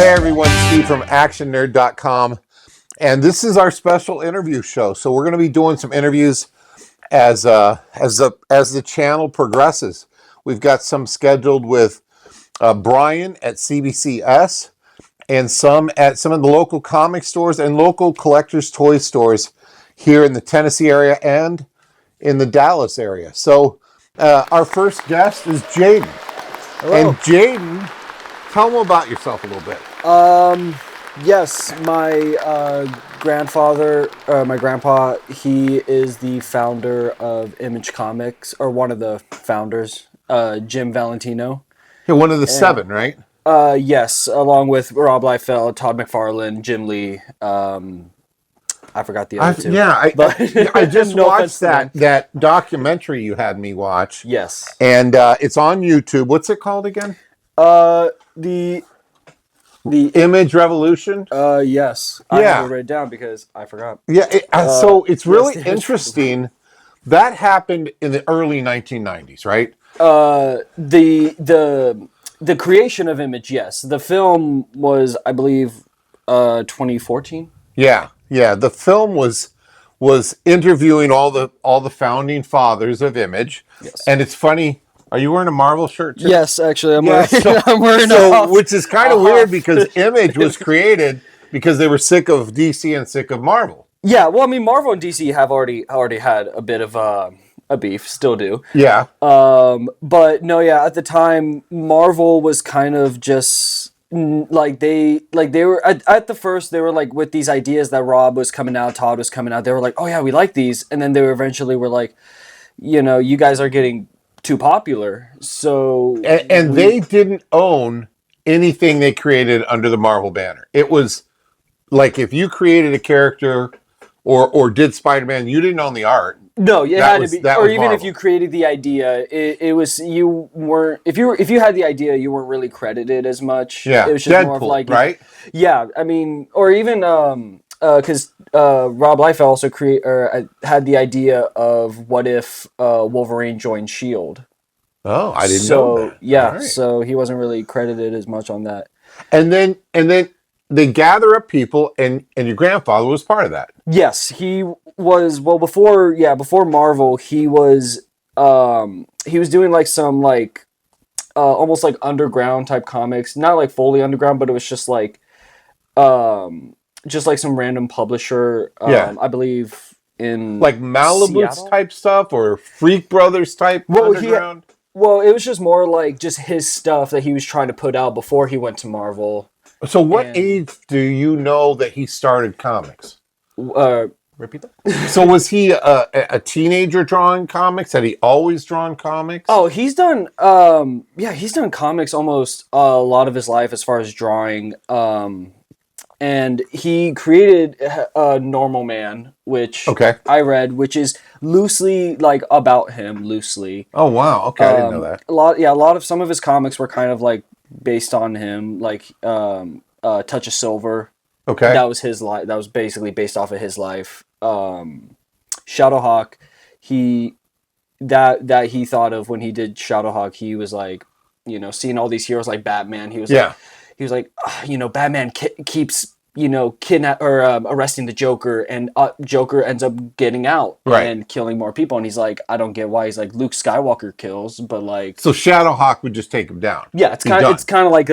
Hey everyone, Steve from ActionNerd.com, and this is our special interview show. So we're going to be doing some interviews as the channel progresses. We've got some scheduled with Brian at CBCS, and some at some of the local comic stores and local collectors' toy stores here in the Tennessee area and in the Dallas area. So our first guest is Jaden. Hello. And Jaden, tell them about yourself a little bit. Yes, my grandfather, my grandpa, he is the founder of Image Comics, or one of the founders, Jim Valentino. You're one of the seven, right? Yes, along with Rob Liefeld, Todd McFarlane, Jim Lee. I forgot the other two. Yeah, I just No watched offense to that documentary you had me watch. Yes. And it's on YouTube. What's it called again? The Image Revolution? Yes. I Yeah. have it written down because I forgot. Yeah, so it's really yes, interesting. That happened in the early 1990s, right? The creation of Image, yes. The film was, I believe, 2014. Yeah. The film was interviewing all the founding fathers of Image. Yes. And it's funny. Are you wearing a Marvel shirt too? Yes, actually, I'm wearing which is kind of weird because Image was created because they were sick of DC and sick of Marvel. Yeah, well, I mean, Marvel and DC have already had a bit of a beef, still do. Yeah. But no, yeah, at the time, Marvel was kind of just like they were at the first, they were like with these ideas that Rob was coming out, Todd was coming out. They were like, oh yeah, we like these, and then they eventually were like, you guys are getting too popular. So and they didn't own anything they created under the Marvel banner. It was like if you created a character or did Spider-Man, you didn't own the art. No, it had to be, or even Marvel. if you created the idea, it was, you weren't, if you had the idea, you weren't really credited as much. Yeah, it was just Deadpool, more of like, right? Yeah, I mean, or even because Rob Liefeld also had the idea of what if Wolverine joined Shield. Oh, I didn't know that. Yeah, right. So he wasn't really credited as much on that. And then they gather up people, and your grandfather was part of that. Yes, he was. Well, before Marvel, he was doing like some like almost like underground type comics, not like fully underground, but it was just like some random publisher. I believe in like Malibu's Seattle? Type stuff or Freak Brothers type underground. Well, it was just more like just his stuff that he was trying to put out before he went to Marvel. So what age do you know that he started comics? Repeat that? So was he a teenager drawing comics? Had he always drawn comics? Oh, he's done he's done comics almost a lot of his life as far as drawing. And he created a Normal Man, which I read, which is loosely like about him, loosely. Oh wow, okay, I didn't know that. A lot of some of his comics were kind of like based on him, like Touch of Silver. Okay, that was his life. That was basically based off of his life. Shadowhawk, he thought of when he did Shadowhawk. He was like, seeing all these heroes like Batman. He was like, Batman keeps kidnap or arresting the Joker, and Joker ends up getting out and killing more people. And he's like, I don't get why. He's like, Luke Skywalker kills, but like, so Shadowhawk would just take him down. Yeah, it's kind of like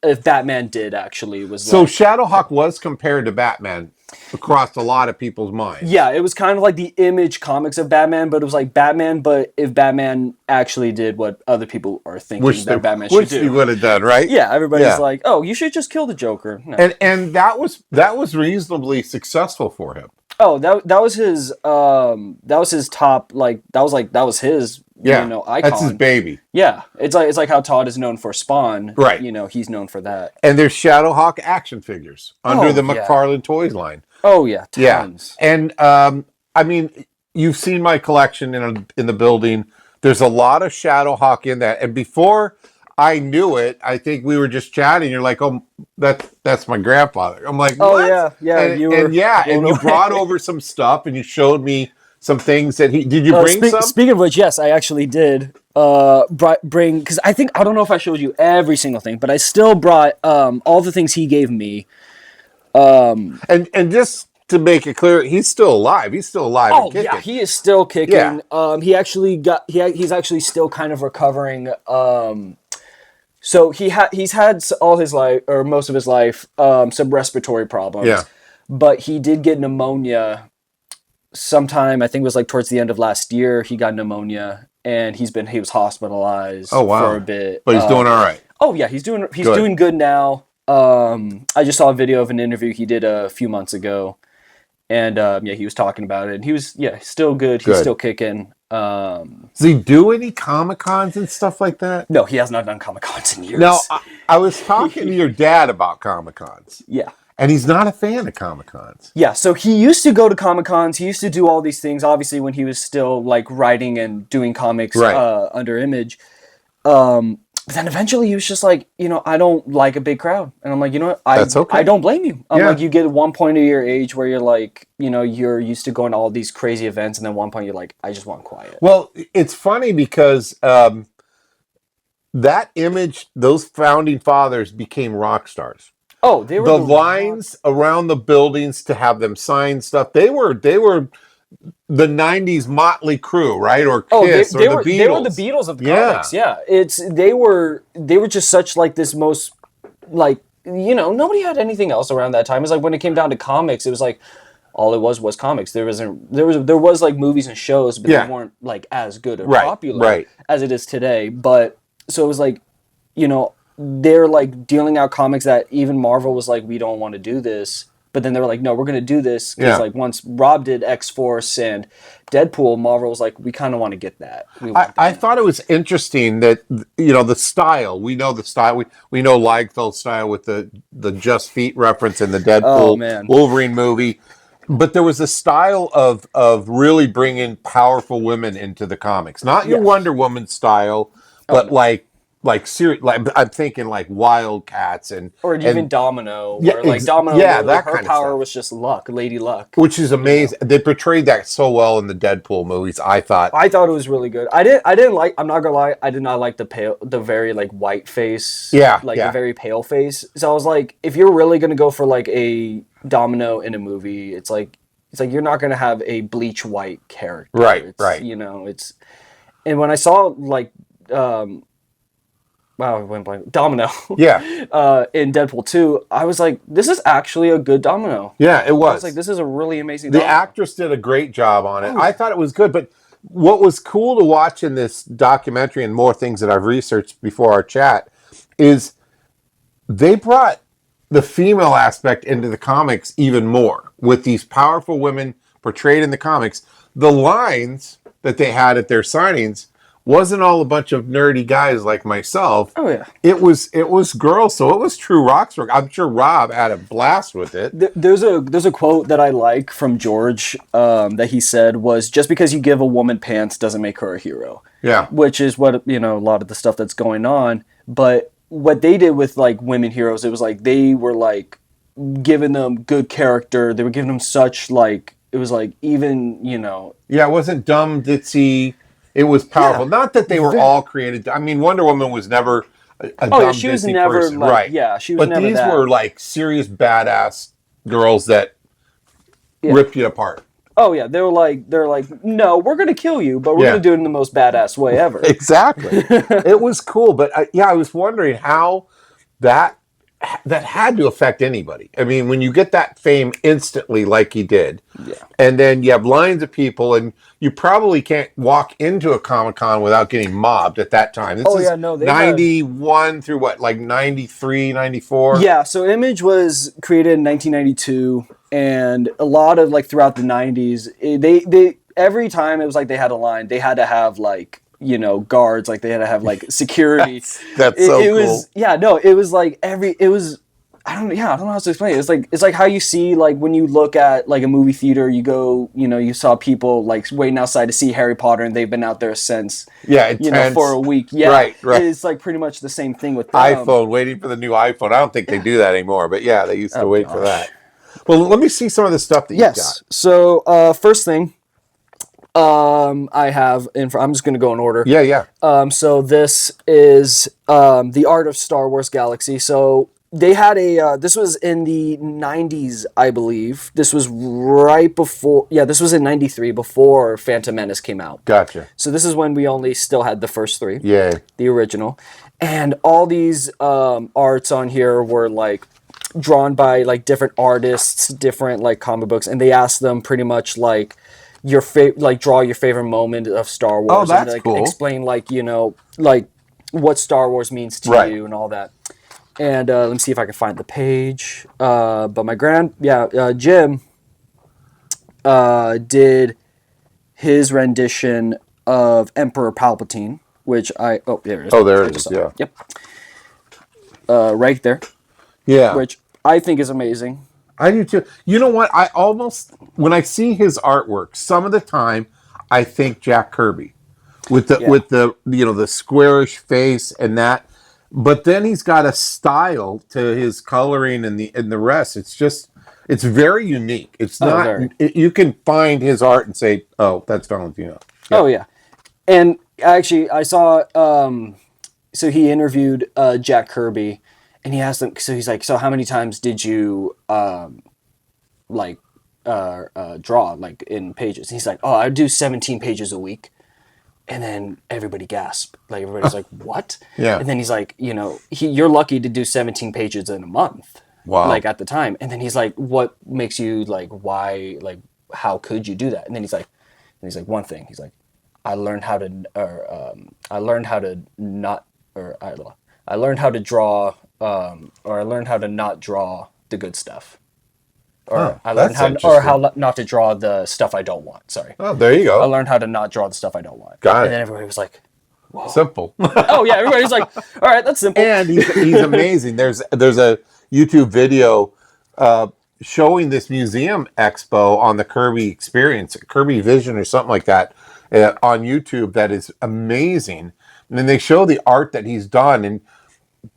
if Batman did actually was. So Shadowhawk was compared to Batman across a lot of people's minds. Yeah, it was kind of like the Image comics of Batman, but it was like Batman, but if Batman actually did what other people are thinking that Batman should do. Which he would have done, right? Yeah, everybody's like, oh, you should just kill the Joker. No. And that was reasonably successful for him. Oh, that was his top, like that was his icon. That's his baby. Yeah, it's like how Todd is known for Spawn. Right. He's known for that. And there's Shadowhawk action figures under the McFarlane Toys line. Oh yeah, tons. Yeah. And I mean, you've seen my collection in the building. There's a lot of Shadowhawk in that. And before I knew it, I think we were just chatting. You're like, oh, that's my grandfather. I'm like, what? Oh yeah. And you brought over some stuff and you showed me some things that did you bring some? Speaking of which, yes, I actually did. bring, because I don't know if I showed you every single thing, but I still brought all the things he gave me. And just to make it clear, he's still alive. He's still alive and Oh yeah, kicking. he is still kicking. Yeah. He's actually still kind of recovering. So he's had all his life, or most of his life, some respiratory problems. Yeah. But he did get pneumonia sometime. I think it was like towards the end of last year. He got pneumonia, and he was hospitalized Oh, wow. for a bit. But he's doing all right. Oh yeah, he's doing good now. I just saw a video of an interview he did a few months ago, and yeah, he was talking about it. And he was still good. He's still kicking. Does he do any Comic-Cons and stuff like that? No, he has not done Comic-Cons in years. Now, I was talking to your dad about Comic-Cons. Yeah. And he's not a fan of Comic-Cons. Yeah, so he used to go to Comic-Cons. He used to do all these things, obviously, when he was still, like, writing and doing comics under Image. But then eventually he was just like, I don't like a big crowd. And I'm like, you know what? That's okay. I don't blame you. I'm like, you get one point of your age where you're like, you're used to going to all these crazy events, and then one point you're like, I just want quiet. Well, it's funny because that Image, those founding fathers became rock stars. Oh, they were the lines around the buildings to have them sign stuff. They were the 90s Motley Crue, right? Or Kiss, or the Beatles. They were the Beatles of the comics. Yeah. They were just such like this most, like, nobody had anything else around that time. It's like when it came down to comics, it was like all it was comics. There was like movies and shows, but they weren't like as good or popular as it is today. But so it was like, they're like dealing out comics that even Marvel was like, we don't want to do this. But then they were like, no, we're going to do this. Because like once Rob did X-Force and Deadpool, Marvel was like, we kind of want to get that. I thought it was interesting that, the style, we know the style. We know Liefeld style with the Just Feet reference in the Deadpool Wolverine movie. But there was a style of really bringing powerful women into the comics. Not your Wonder Woman style, but I'm thinking like Wildcats or even Domino. Domino, that her kind power of stuff was just luck, Lady Luck, which is amazing. They portrayed that so well in the Deadpool movies. I thought it was really good. I didn't like. I'm not gonna lie. I did not like the very like white face. The very pale face. So I was like, if you're really gonna go for like a Domino in a movie, it's like you're not gonna have a bleach white character. Right. And when I saw like. Wow, I went blank. Domino. Yeah. In Deadpool 2, I was like, this is actually a good Domino. Yeah, it was. I was like, this is a really amazing Domino. The actress did a great job on it. I thought it was good, but what was cool to watch in this documentary and more things that I've researched before our chat is they brought the female aspect into the comics even more with these powerful women portrayed in the comics. The lines that they had at their signings wasn't all a bunch of nerdy guys like myself. Oh yeah, it was girls, so it was true rock story. I'm sure Rob had a blast with it. There's a quote that I like from George that he said was, "Just because you give a woman pants doesn't make her a hero." Yeah, which is what a lot of the stuff that's going on. But what they did with like women heroes, it was like they were like giving them good character. They were giving them such like it was like even Yeah, it wasn't dumb ditzy. It was powerful. Not that they were all created. I mean, Wonder Woman was never a dumb, she was ditzy never person. like, right. Yeah, she was but never these that. were like serious badass girls that ripped you apart. Oh yeah, they're like, no, we're gonna kill you, but we're gonna do it in the most badass way ever. Exactly. It was cool, but I was wondering how that had to affect anybody. I mean, when you get that fame instantly like he did, and then you have lines of people, and you probably can't walk into a Comic-Con without getting mobbed at that time. This is 91 through what, like 93, 94? Yeah, so Image was created in 1992, and a lot of, like, throughout the 90s, they every time it was like they had a line, they had to have, like, guards, like they had to have like security. That's so cool. It was like I don't know how to explain it. It's like how you see like when you look at like a movie theater, you go, you saw people like waiting outside to see Harry Potter, and they've been out there since for a week. Yeah, right. It's like pretty much the same thing with them. iPhone, waiting for the new iPhone. I don't think they do that anymore, but yeah, they used to wait for that. Well, let me see some of the stuff that you got. So first thing. I have, I'm just going to go in order. Yeah, yeah. So this is the Art of Star Wars Galaxy. So they had this was in the 90s, I believe. This was right before, this was in 93, before Phantom Menace came out. Gotcha. So this is when we only still had the first three. Yeah. The original. And all these arts on here were like drawn by like different artists, different like comic books, and they asked them pretty much like draw your favorite moment of Star Wars. Oh, that's and, like, cool. Explain like what Star Wars means to you and all that. And let me see if I can find the page. But my Jim did his rendition of Emperor Palpatine, which there it is. Oh, there it is. Yeah. Yep. Right there. Yeah. Which I think is amazing. I do too. You know what? I almost, when I see his artwork, some of the time I think Jack Kirby with the the squarish face and that. But then he's got a style to his coloring and the rest. It's very unique. It's not you can find his art and say, "Oh, that's Valentino." Yeah. Oh yeah. And actually I saw so he interviewed Jack Kirby, and he asked him, so he's like, "So how many times did you draw like in pages?" And he's like, "Oh, I do 17 pages a week." And then everybody gasped. Like everybody's like, "What?" Yeah. And then he's like, you're lucky to do 17 pages in a month. Wow. Like at the time. And then he's like, "What makes you like, why, like, how could you do that?" And then he's like, one thing. He's like, I learned how to draw, or I learned how to not draw the good stuff. Or I learned how not to draw the stuff I don't want. Sorry. Oh, there you go. I learned how to not draw the stuff I don't want. Got it. And then everybody was like, whoa. Simple. Oh yeah, everybody's like, all right, that's simple. And he's amazing. There's a YouTube video showing this museum expo on the Kirby Experience, Kirby Vision or something like that, on YouTube. That is amazing. And then they show the art that he's done, and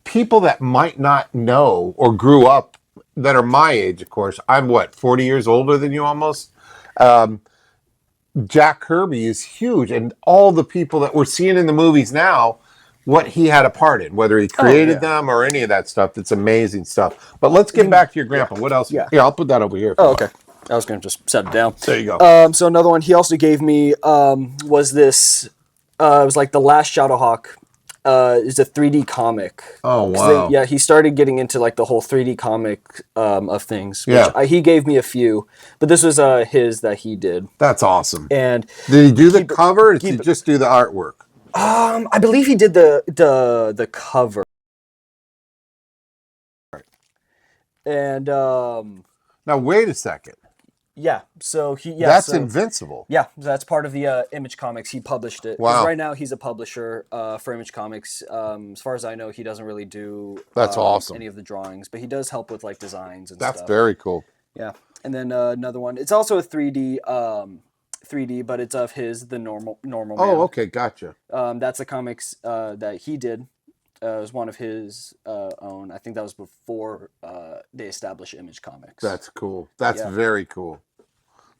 people that might not know or grew up, that are my age, of course. I'm 40 years older than you almost. Jack Kirby is huge, and all the people that we're seeing in the movies now, what he had a part in, whether he created them or any of that stuff. It's amazing stuff. But let's get back to your grandpa. What else? Yeah, I'll put that over here. Oh, okay. I was going to just set it down. There you go. So another one he also gave me was this. It was like the Last Shadowhawk. Is a 3D comic. Oh wow! He started getting into like the whole 3D comic of things. Which he gave me a few, but this was his that he did. That's awesome. And did he do the cover? Or did he just do the artwork? I believe he did the cover. And now wait a second. Yeah, so that's Invincible. Yeah, that's part of the Image Comics. He published it. Wow. Right now he's a publisher for Image Comics. As far as I know, he doesn't really do that's awesome. any of the drawings, but he does help with like designs and that's stuff. That's very cool. Yeah, and then another one. It's also a 3D, but it's of his the normal man. Oh, okay, gotcha. That's the comics that he did. It was one of his own. I think that was before they established Image Comics. That's cool. That's very cool.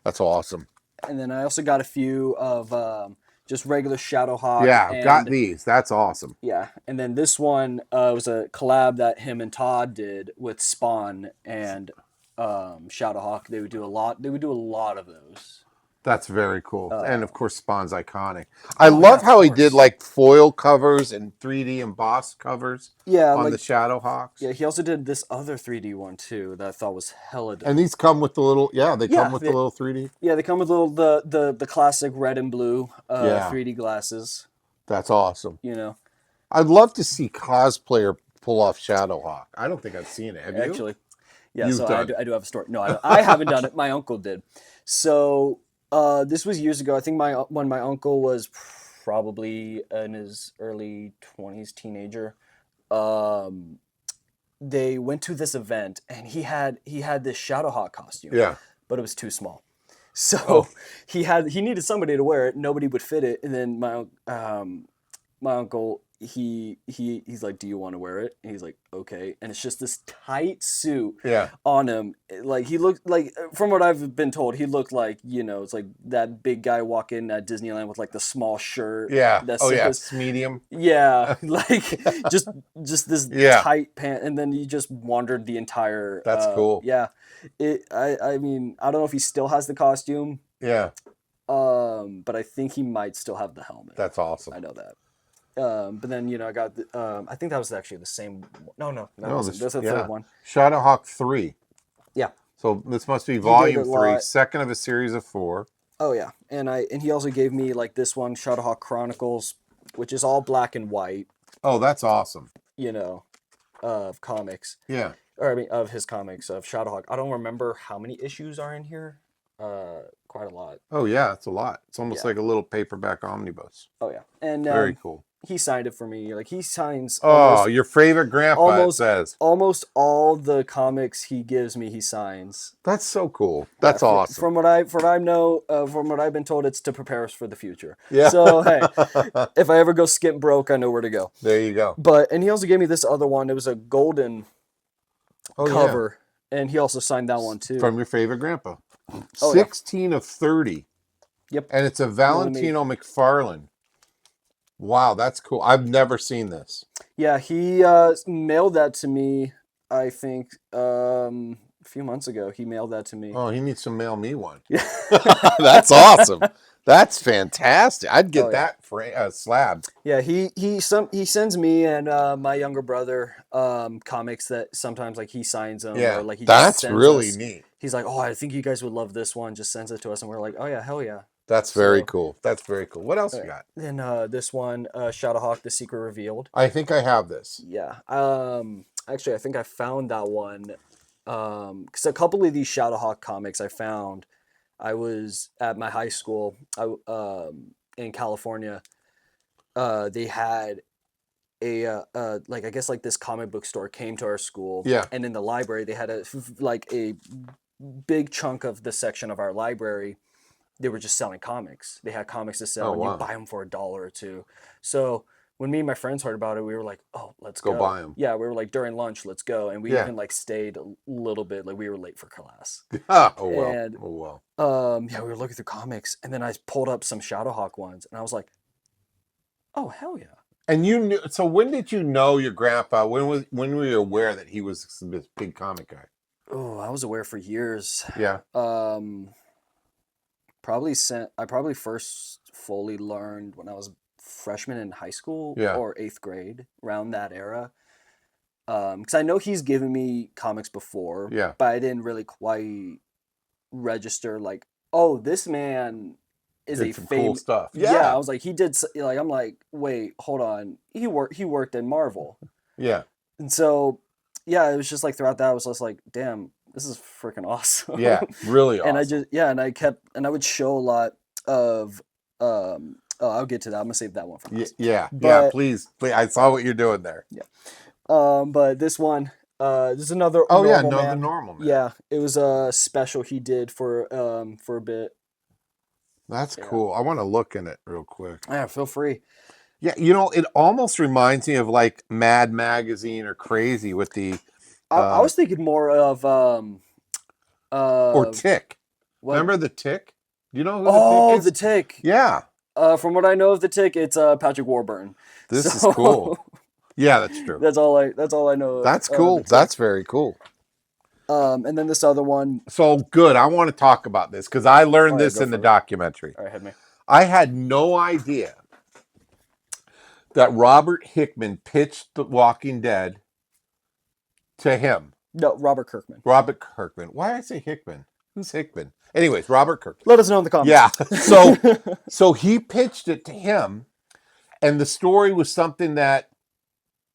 That's awesome. And then I also got a few of just regular Shadowhawk. Yeah, got these. That's awesome. Yeah, and then this one was a collab that him and Todd did with Spawn and Shadowhawk. They would do a lot. They would do a lot of those. That's very cool. And of course, Spawn's iconic. I love how he did like foil covers and 3D embossed covers on the Shadowhawks. Yeah, he also did this other 3D one too that I thought was hella dope. And these come with the little, come with the little 3D. Yeah, they come with the classic red and blue 3D glasses. That's awesome. You know. I'd love to see cosplayer pull off Shadowhawk. I don't think I've seen it. Have you? Actually, yeah, I do have a story. No, I haven't done it. My uncle did. So... this was years ago. I think when my uncle was probably in his early 20s, teenager. They went to this event and he had this Shadowhawk costume. Yeah. But it was too small. So he needed somebody to wear it. Nobody would fit it. And then my uncle he's like, "Do you want to wear it?" And he's like, "Okay." And it's just this tight suit Yeah. on him. Like he looked like, from what I've been told, he looked like, it's like that big guy walking at Disneyland with like the small shirt Yeah. that Oh yeah. says, It's medium. yeah, like just this Yeah. tight pant, and then he just wandered the entire. That's cool. Yeah, I mean, I don't know if he still has the costume. Yeah. But I think he might still have the helmet. That's awesome. I know that. But then I got I think that was actually the same. No, that wasn't. That's the third one. Shadowhawk 3. Yeah. So this must be did volume a 3, lot. second of a series of 4. Oh yeah, and he also gave me like this one, Shadowhawk Chronicles, which is all black and white. Oh, that's awesome. Of comics. Yeah. Or I mean, of his comics of Shadowhawk. I don't remember how many issues are in here. Quite a lot. Oh yeah, it's a lot. It's almost like a little paperback omnibus. Oh yeah, and very cool. He signed it for me. Like he signs. Your favorite grandpa. It says almost all the comics he gives me, he signs. That's so cool. That's awesome. From what I know, from what I've been told, it's to prepare us for the future. Yeah. So hey, if I ever go skip broke, I know where to go. There you go. And he also gave me this other one. It was a golden cover, and he also signed that one too. From your favorite grandpa. 16 of 30. Yep. And it's a Valentino McFarlane. Wow, that's cool. I've never seen this. Yeah, he mailed that to me, I think, a few months ago. He mailed that to me. Oh, he needs to mail me one. Yeah. That's awesome. That's fantastic. I'd get that slab. Yeah, he sends me and my younger brother comics that sometimes like he signs them. Yeah, or, like he that's just really neat. He's like, "Oh, I think you guys would love this one." Just sends it to us, and we're like, "Oh yeah, hell yeah." That's very cool. That's very cool. What else you got? Then this one, Shadowhawk: The Secret Revealed. I think I have this. Yeah. Actually, I think I found that one. Because a couple of these Shadowhawk comics I found, I was at my high school. In California. They had a like I guess like this comic book store came to our school. Yeah. And in the library they had a big chunk of the section of our library. They were just selling comics. They had comics to sell, and you buy them for $1 or $2. So when me and my friends heard about it, we were like, "Oh, let's go buy them." Yeah, we were like during lunch, let's go, and we even like stayed a little bit. Like we were late for class. And, yeah, we were looking through comics, and then I pulled up some Shadowhawk ones, and I was like, "Oh hell yeah!" And you knew. So when did you know your grandpa? When were you aware that he was this big comic guy? Oh, I was aware for years. Yeah. I probably first fully learned when I was freshman in high school or 8th grade, around that era. Because I know he's given me comics before, but I didn't really quite register like, oh, this man is a cool stuff. Yeah, I was like, he did like, I'm like, wait, hold on, he worked in Marvel. Yeah, and so it was just like throughout that I was just like, damn, this is freaking awesome. Yeah, really awesome. And I just and I would show a lot of I'll get to that. I'm gonna save that one for last. Yeah, please. I saw what you're doing there. Yeah. But this one, this is another the normal man. Yeah, it was a special he did for a bit. That's cool. I want to look in it real quick. Yeah, feel free. Yeah, it almost reminds me of like Mad Magazine or Crazy with the I was thinking more of or Tick. What? Remember the Tick? Do you know who the Tick is? The Tick. Yeah. From what I know of the Tick, it's Patrick Warburton. This is cool. Yeah, that's true. That's all I know. That's cool. That's very cool. And then this other one. So good. I want to talk about this because I learned this in the documentary. All right, hit me. I had no idea that Robert Hickman pitched The Walking Dead to him. No, Robert Kirkman. Robert Kirkman. Why did I say Hickman? Who's Hickman? Anyways, Robert Kirkman. Let us know in the comments. Yeah. So he pitched it to him, and the story was something that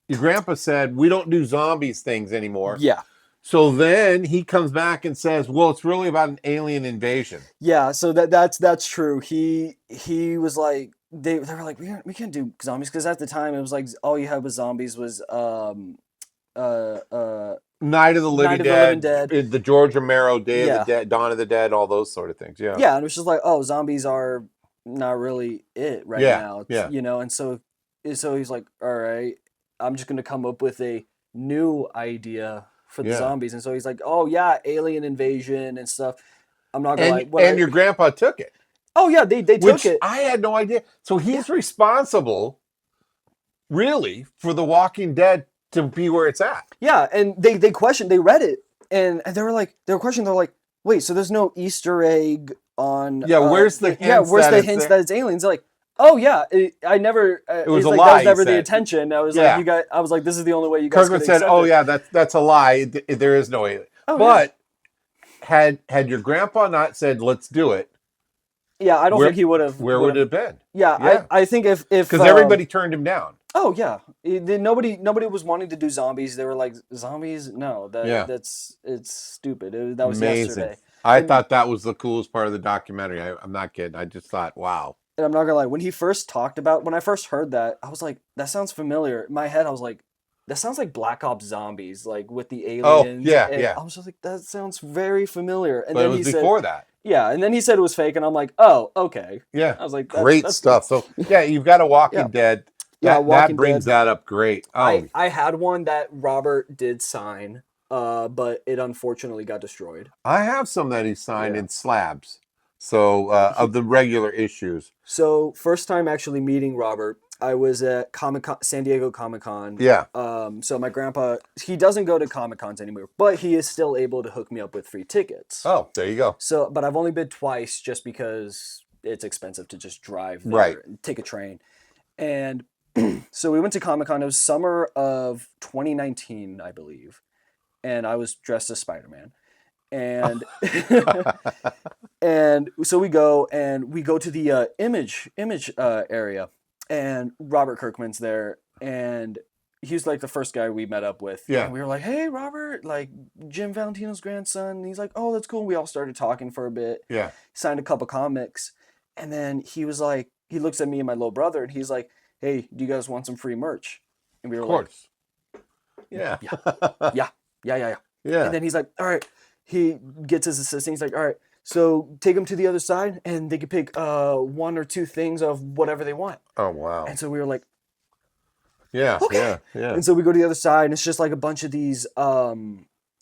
your grandpa said, we don't do zombies things anymore. Yeah. So then he comes back and says, well, it's really about an alien invasion. Yeah, so that's true. He was like, they were like, we can't do zombies, because at the time it was like all you had with zombies was Night of the Living Dead, the George Romero, Day of the Dead, Dawn of the Dead, all those sort of things. Yeah. Yeah, and it was just like, oh, zombies are not really it right now. And so so he's like, all right, I'm just gonna come up with a new idea for the Yeah. zombies. And so he's like, oh yeah, alien invasion and stuff. I'm not gonna lie. And your grandpa took it. Oh yeah, they took Which it. I had no idea. So he's responsible, really, for The Walking Dead to be where it's at. Yeah, and they questioned, they read it, and they were questioning. They're like, wait, so there's no Easter egg on? Yeah, where's the hints where's that the it's hints there? that it's aliens? They're like, oh yeah, I never. It was it's a like lie, that was he never the said. intention. I was Yeah. like, you guys. I was like, this is the only way you guys. Kirkman could said, accept "Oh it. yeah, that's a lie. There is no alien." Oh, But had your grandpa not said, "Let's do it," yeah, I don't think he would have. Where would it have been? Yeah, I think if because everybody turned him down. Oh yeah, nobody was wanting to do zombies. They were like, zombies? No, it's stupid. That was amazing. yesterday. I thought that was the coolest part of the documentary. I'm not kidding. I just thought, wow. And I'm not gonna lie, when I first heard that, I was like, that sounds familiar. In my head, I was like, that sounds like Black Ops Zombies, like with the aliens. Oh, yeah, and yeah. I was just like, that sounds very familiar. And but then it was he before said, that. yeah, and then he said it was fake, and I'm like, oh, okay. Yeah. I was like, great that's stuff. So yeah, you've got a Walking Dead. That brings that up great. Oh, I had one that Robert did sign, but it unfortunately got destroyed. I have some that he signed in slabs. So of the regular issues. So first time actually meeting Robert, I was at San Diego Comic-Con. Yeah. So my grandpa, he doesn't go to Comic-Cons anymore, but he is still able to hook me up with free tickets. Oh, there you go. So, but I've only been twice just because it's expensive to just drive there and take a train. And so we went to Comic-Con. It was summer of 2019, I believe. And I was dressed as Spider-Man. And and so we go to the image area, and Robert Kirkman's there, and he's like the first guy we met up with. Yeah. And we were like, hey, Robert, like Jim Valentino's grandson. And he's like, oh, that's cool. We all started talking for a bit. Yeah. Signed a couple comics. And then he was like, he looks at me and my little brother, and he's like, hey, do you guys want some free merch? And we were like, yeah. Yeah. And then he's like, all right. He gets his assistant. He's like, all right, so take them to the other side, and they can pick one or two things of whatever they want. Oh, wow. And so we were like, okay. Yeah. And so we go to the other side, and it's just like a bunch of these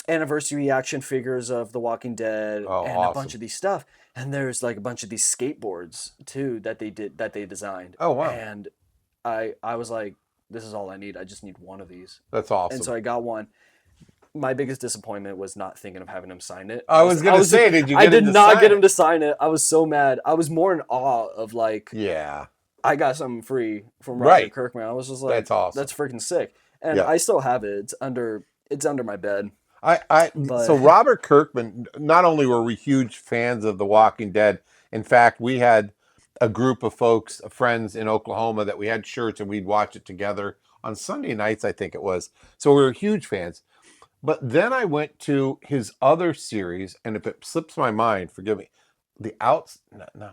anniversary action figures of The Walking Dead, and awesome. a bunch of these stuff. And there's like a bunch of these skateboards too that they designed. Oh, wow. And I was like, this is all I need. I just need one of these. That's awesome. And so I got one. My biggest disappointment was not thinking of having him sign it. I was going to say, did you get him to sign it? I did not get him to sign it. I was so mad. I was more in awe of like, I got something free from Robert Kirkman. I was just like, that's awesome. That's freaking sick. And I still have it. It's under my bed. So Robert Kirkman, not only were we huge fans of The Walking Dead, in fact, we had a group of folks, friends in Oklahoma, that we had shirts and we'd watch it together on Sunday nights, I think it was. So we were huge fans. But then I went to his other series, and if it slips my mind, forgive me, what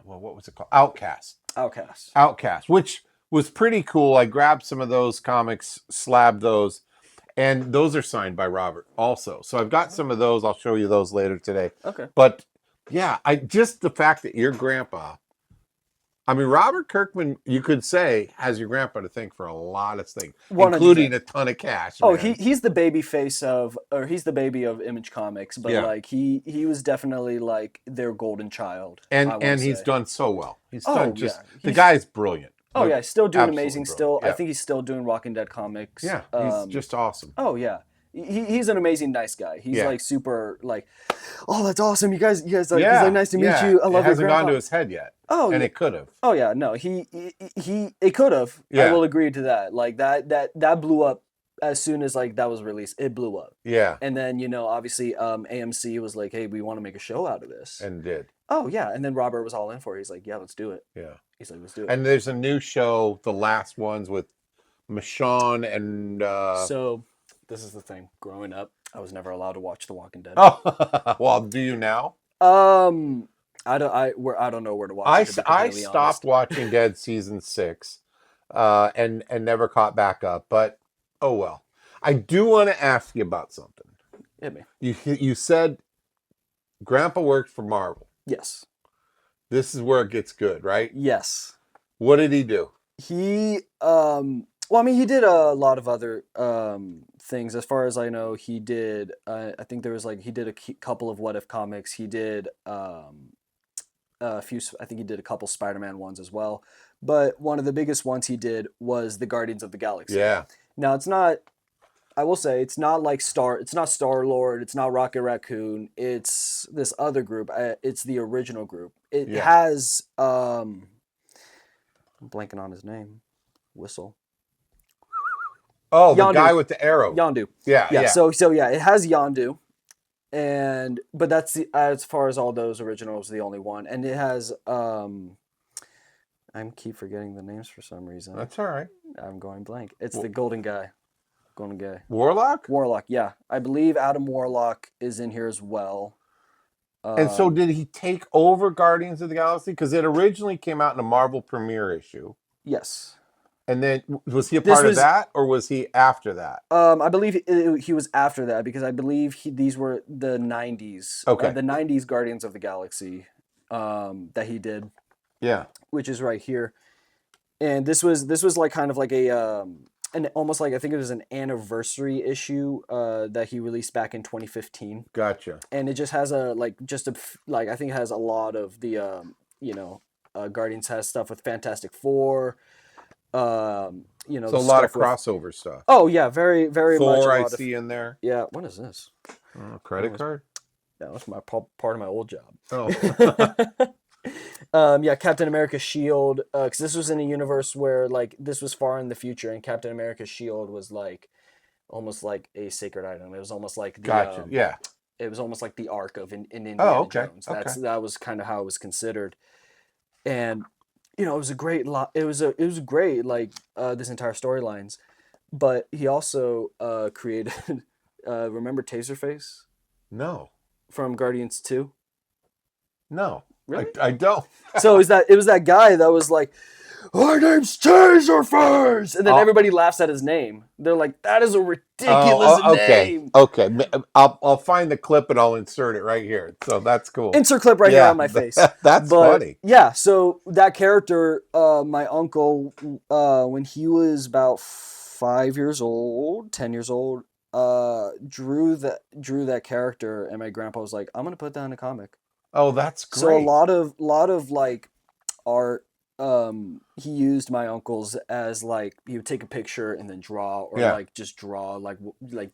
was it called? Outcast, which was pretty cool. I grabbed some of those comics, slabbed those, and those are signed by Robert also. So I've got some of those. I'll show you those later today. Okay. But yeah, just the fact that your grandpa, I mean, Robert Kirkman, you could say, has your grandpa to thank for a lot of things, 100%. Including a ton of cash. Oh, he's the baby he's the baby of Image Comics, but like he was definitely like their golden child. And he's done so well. The guy's brilliant. Oh yeah, still doing amazing. Still, I think he's still doing Walking Dead comics. Yeah, he's just awesome. Oh yeah. He's an amazing, nice guy. He's like super, like, oh, that's awesome. You guys, like, he's like, nice to meet you. I love your grandpa. It hasn't gone to his head yet. Oh, and it could have. Oh yeah, no, it could have. I will agree to that. Like that blew up as soon as like that was released. It blew up. Yeah. And then obviously AMC was like, hey, we want to make a show out of this. And did. Oh yeah, and then Robert was all in for it. He's like, yeah, let's do it. Yeah. He's like, let's do it. And there's a new show, the last ones with Michonne and. So. This is the thing. Growing up, I was never allowed to watch The Walking Dead. Oh, well, do you now? I don't know where to watch it. I stopped watching Dead season 6, and never caught back up. But oh well. I do want to ask you about something. Hit me. You said Grandpa worked for Marvel. Yes. This is where it gets good, right? Yes. What did he do? He well, I mean, he did a lot of other things. As far as I know, he did. I think there was like he did a couple of What If comics. He did a few. I think he did a couple Spider-Man ones as well. But one of the biggest ones he did was the Guardians of the Galaxy. Yeah. Now it's not. I will say it's not like Star. It's not Star Lord. It's not Rocket Raccoon. It's this other group. It's the original group. It Yeah. has. I'm blanking on his name. Whistle. Oh, the Yondu. guy with the arrow. Yondu. Yeah, Yeah. yeah. So yeah, it has Yondu, and but that's the as far as all those originals, the only one, and it has I keep forgetting the names for some reason. That's all right. I'm going blank. It's the golden guy. Golden guy. Warlock? Warlock, yeah. I believe Adam Warlock is in here as well. And so did he take over Guardians of the Galaxy? Because it originally came out in a Marvel premiere issue. Yes. And then was he a part of that, or was he after that? I believe he was after that, because I believe these were the 90s. Okay. The 90s Guardians of the Galaxy that he did. Yeah. Which is right here. And this was like kind of like an almost like, I think it was an anniversary issue that he released back in 2015. Gotcha. And it just has I think it has a lot of the Guardians has stuff with Fantastic Four. So a lot of crossover stuff. Oh yeah, very very much. Thor I see in there. Yeah, what is this? Credit card? Yeah, that's my part of my old job. Oh. Yeah, Captain America's shield, because this was in a universe where like this was far in the future, and Captain America's shield was like almost like a sacred item. It was almost like Gotcha. Yeah. It was almost like the Ark of in Indiana Jones. Okay. That was kind of how it was considered, and it was a great lot. It was great, like this entire storylines, but he also created. Remember Taserface? No. From Guardians 2? No. Really? I don't. So it was that guy that was like, "Our name's Taserface," and then everybody laughs at his name. They're like, "That is a ridiculous name." Okay. I'll find the clip and I'll insert it right here. So that's cool. Insert clip right here on my face. That's funny. Yeah. So that character, my uncle, when he was about 5 years old, 10 years old, drew that character, and my grandpa was like, "I'm gonna put that in a comic." Oh, that's great. So a lot of like art, he used my uncle's as like he would take a picture and then draw, or like just draw like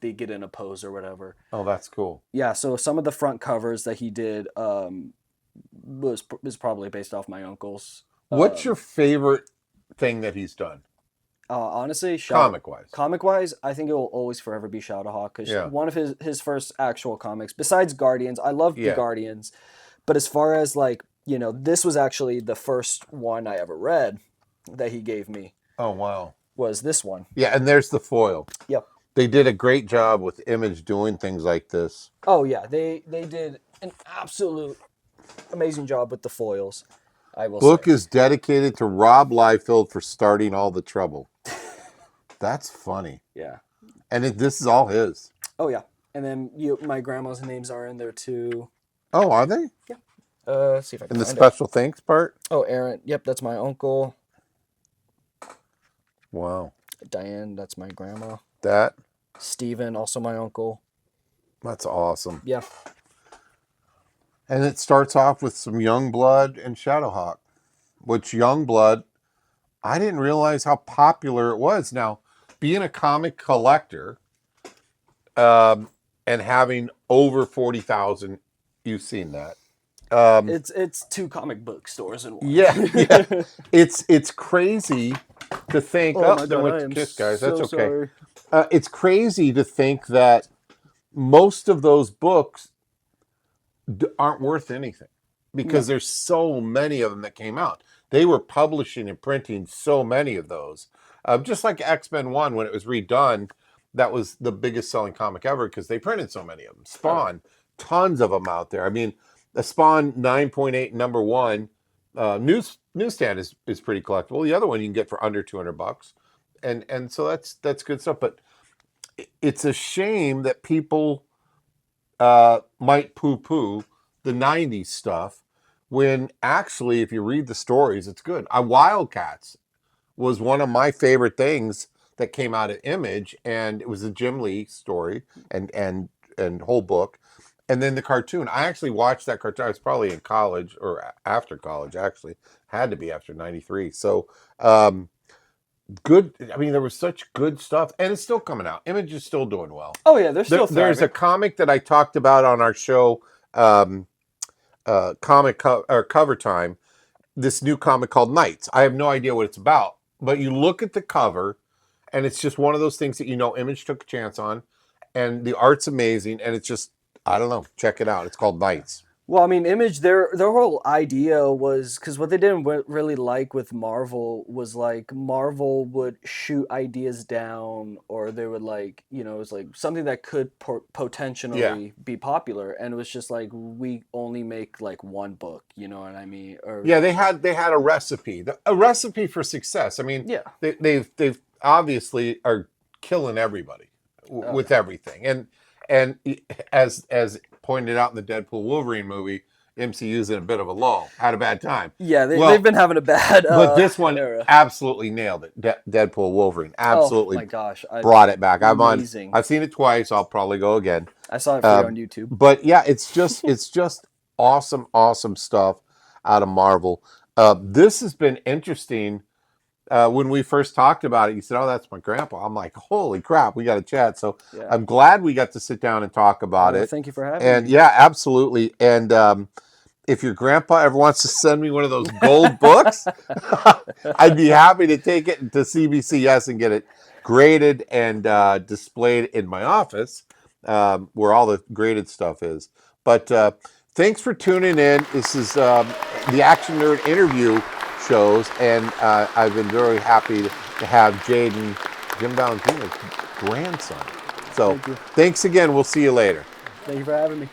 they get in a pose or whatever. Oh, that's cool. Yeah, so some of the front covers that he did was probably based off my uncle's. What's your favorite thing that he's done? Honestly, comic wise, I think it will always forever be Shadowhawk, because one of his first actual comics, besides Guardians, I loved the Guardians. But as far as like, this was actually the first one I ever read that he gave me. Oh, wow. Was this one. Yeah, and there's the foil. Yep. They did a great job with Image doing things like this. Oh, yeah. They did an absolute amazing job with the foils, I will say. Book is dedicated to Rob Liefeld for starting all the trouble. That's funny. Yeah. And this is all his. Oh, yeah. And then my grandma's names are in there, too. Oh, are they? Yeah. Let's see if I can in the find special thanks part? Oh, Aaron. Yep, that's my uncle. Wow. Diane, that's my grandma. That? Steven, also my uncle. That's awesome. Yeah. And it starts off with some Youngblood and Shadowhawk, which Youngblood, I didn't realize how popular it was. Now, being a comic collector and having over 40,000, you've seen that. It's 2 comic book stores in one. Yeah. It's crazy to think. Oh, there went the kiss, guys. That's okay. Sorry. It's crazy to think that most of those books aren't worth anything because there's so many of them that came out. They were publishing and printing so many of those. Just like X-Men 1, when it was redone, that was the biggest selling comic ever because they printed so many of them. Spawn, tons of them out there. I mean, the Spawn 9.8 number 1 newsstand is pretty collectible. The other one you can get for under $200, and so that's good stuff. But it's a shame that people might poo-poo the 90s stuff when actually, if you read the stories, it's good. Wildcats was one of my favorite things that came out of Image, and it was a Jim Lee story and whole book, and then the cartoon. I actually watched that cartoon. I was probably in college or after college. Actually, had to be after '93. So good. I mean, there was such good stuff, and it's still coming out. Image is still doing well. Oh yeah, they're still There's a thriving. comic that I talked about on our show, cover time. This new comic called Knights. I have no idea what it's about, but you look at the cover, and it's just one of those things that Image took a chance on, and the art's amazing, and it's just, I don't know, check it out. It's called Knights. Well, I mean, Image, their whole idea was because what they didn't really like with Marvel was like Marvel would shoot ideas down, or they would like it was like something that could Yeah. potentially be popular, and it was just like we only make like one book, you know what I mean? Or Yeah, they had a recipe, a recipe for success. I mean, yeah, they've obviously are killing everybody oh with yeah, everything, and as pointed out in the Deadpool Wolverine movie, MCU's in a bit of a lull, had a bad time. yeah. They've Well, been having a bad but this one era. absolutely nailed it. Deadpool Wolverine Oh absolutely my gosh, brought it back. amazing. I've seen it twice. I'll probably go again. I saw it free on YouTube. But yeah, it's just awesome stuff out of Marvel. This has been interesting. When we first talked about it, you said, "Oh, that's my grandpa." I'm like, "Holy crap, we got to chat." So Yeah. I'm glad we got to sit down and talk about Well, it. thank you for having And me. yeah, absolutely. And if your grandpa ever wants to send me one of those gold books, I'd be happy to take it to CBCS and get it graded and displayed in my office, where all the graded stuff is. But thanks for tuning in. This is the Action Nerd interview shows, and I've been very happy to have Jaden, Jim Valentino's grandson. So Thank you. thanks again. We'll see you later. Thank you for having me.